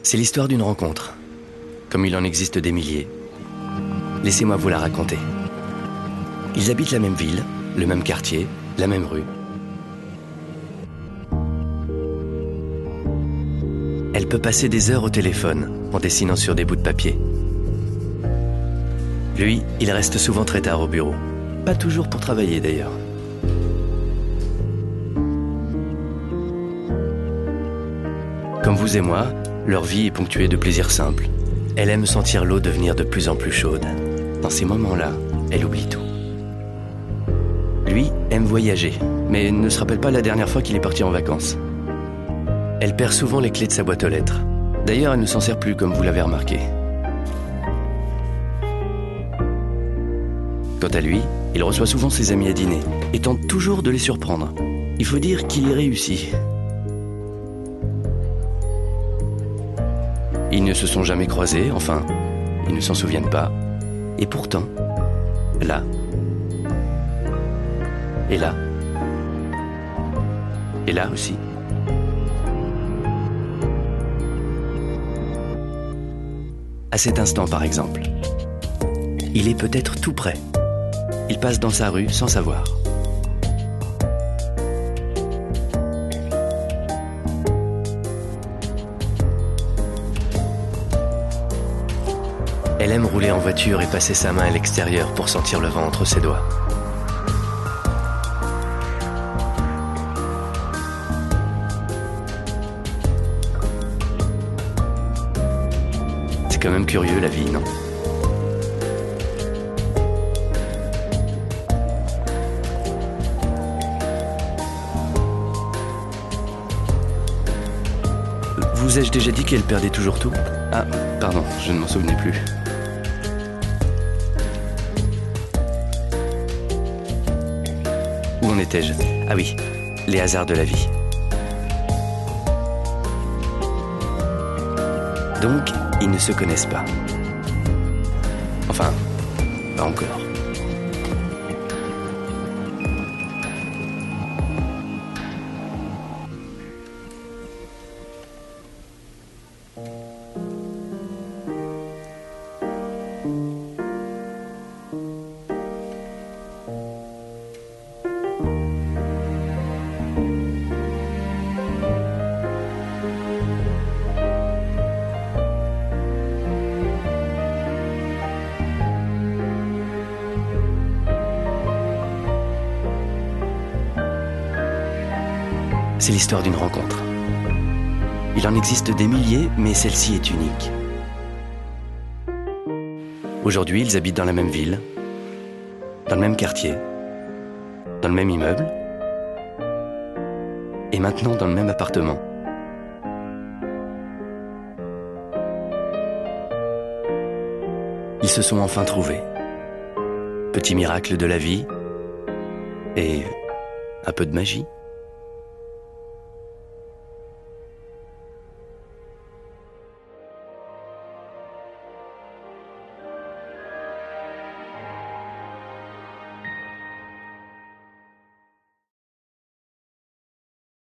C'est l'histoire d'une rencontre, comme il en existe des milliers. Laissez-moi vous la raconter. Ils habitent la même ville, le même quartier, la même rue. Elle peut passer des heures au téléphone en dessinant sur des bouts de papier. Lui, il reste souvent très tard au bureau. Pas toujours pour travailler d'ailleurs. Comme vous et moi, leur vie est ponctuée de plaisirs simples. Elle aime sentir l'eau devenir de plus en plus chaude. Dans ces moments-là, elle oublie tout. Lui aime voyager, mais ne se rappelle pas la dernière fois qu'il est parti en vacances. Elle perd souvent les clés de sa boîte aux lettres. D'ailleurs, elle ne s'en sert plus, comme vous l'avez remarqué. Quant à lui, il reçoit souvent ses amis à dîner et tente toujours de les surprendre. Il faut dire qu'il y réussit. Ils ne se sont jamais croisés, enfin, ils ne s'en souviennent pas. Et pourtant, là, et là, et là aussi. À cet instant, par exemple, il est peut-être tout près. Il passe dans sa rue sans savoir. Elle aime rouler en voiture et passer sa main à l'extérieur pour sentir le vent entre ses doigts. C'est quand même curieux la vie, non ? Vous ai-je déjà dit qu'elle perdait toujours tout ? Ah, pardon, je ne m'en souvenais plus. Où en étais-je ? Ah oui, les hasards de la vie. Donc, ils ne se connaissent pas. Enfin, pas encore. C'est l'histoire d'une rencontre. Il en existe des milliers, mais celle-ci est unique. Aujourd'hui, ils habitent dans la même ville, dans le même quartier, dans le même immeuble, et maintenant dans le même appartement. Ils se sont enfin trouvés. Petit miracle de la vie, et un peu de magie.